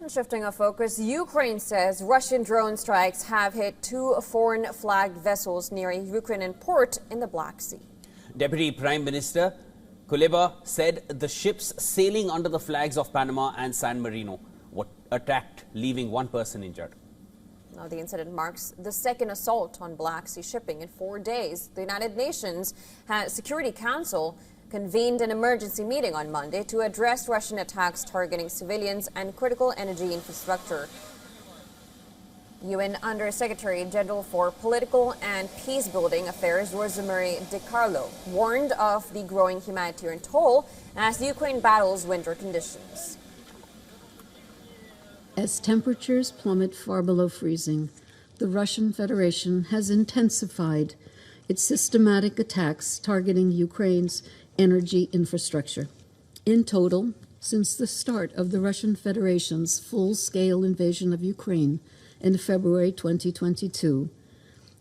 Shifting our focus, Ukraine says Russian drone strikes have hit 2 foreign-flagged vessels near a Ukrainian port in the Black Sea. Deputy Prime Minister Kuleba said the ships sailing under the flags of Panama and San Marino were attacked, leaving 1 person injured. Now, the incident marks the second assault on Black Sea shipping in 4 days. The United Nations Security Council convened an emergency meeting on Monday to address Russian attacks targeting civilians and critical energy infrastructure. UN Under-Secretary General for Political and Peace-Building Affairs Rosemary DiCarlo warned of the growing humanitarian toll as Ukraine battles winter conditions. As temperatures plummet far below freezing, the Russian Federation has intensified its systematic attacks targeting Ukraine's energy infrastructure. In total, since the start of the Russian Federation's full-scale invasion of Ukraine in February 2022,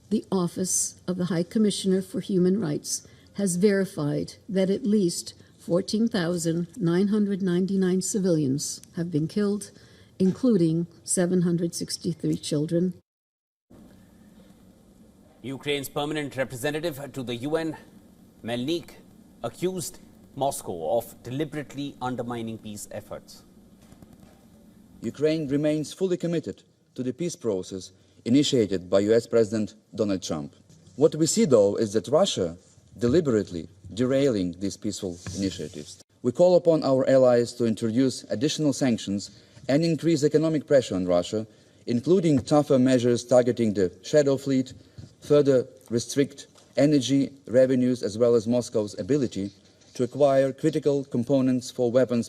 the Office of the High Commissioner for Human Rights has verified that at least 14,999 civilians have been killed, including 763 children. Ukraine's permanent representative to the UN, Melnik, accused Moscow of deliberately undermining peace efforts. Ukraine remains fully committed to the peace process initiated by US President Donald Trump. What we see, though, is that Russia deliberately derailing these peaceful initiatives. We call upon our allies to introduce additional sanctions and increase economic pressure on Russia, including tougher measures targeting the shadow fleet, further restrict energy revenues as well as Moscow's ability to acquire critical components for weapons.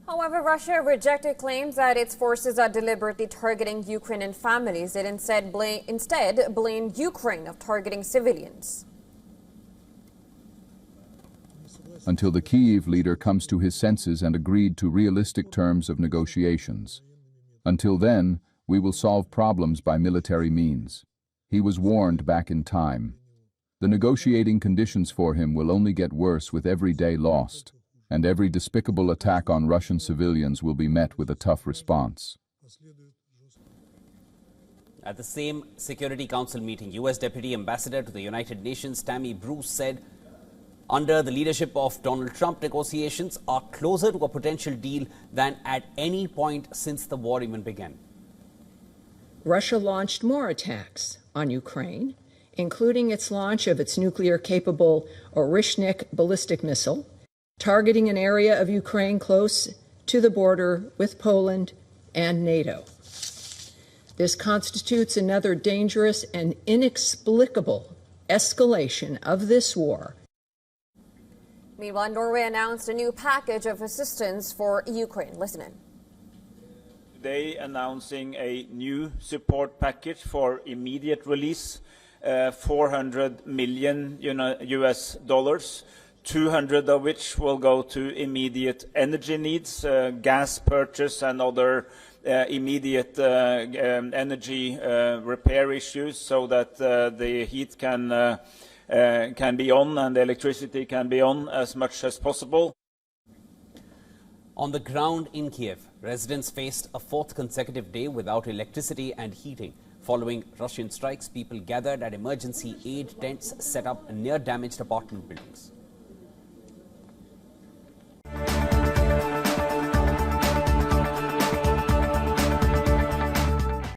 However, Russia rejected claims that its forces are deliberately targeting Ukrainian families. It instead blamed Ukraine of targeting civilians. Until the Kyiv leader comes to his senses and agreed to realistic terms of negotiations. Until then, we will solve problems by military means. He was warned back in time. The negotiating conditions for him will only get worse with every day lost, and every despicable attack on Russian civilians will be met with a tough response. At the same Security Council meeting, U.S. Deputy Ambassador to the United Nations Tammy Bruce said, under the leadership of Donald Trump, negotiations are closer to a potential deal than at any point since the war even began. Russia launched more attacks on Ukraine, including its launch of its nuclear-capable Orishnik ballistic missile, targeting an area of Ukraine close to the border with Poland and NATO. This constitutes another dangerous and inexplicable escalation of this war. Meanwhile, Norway announced a new package of assistance for Ukraine. Listen in. Today announcing a new support package for immediate release, $400 million US dollars, 200 of which will go to immediate energy needs, gas purchase and other immediate energy repair issues, so that the heat can be on and the electricity can be on as much as possible. On the ground in Kiev, residents faced a 4th consecutive day without electricity and heating. Following Russian strikes, people gathered at emergency aid tents set up near damaged apartment buildings.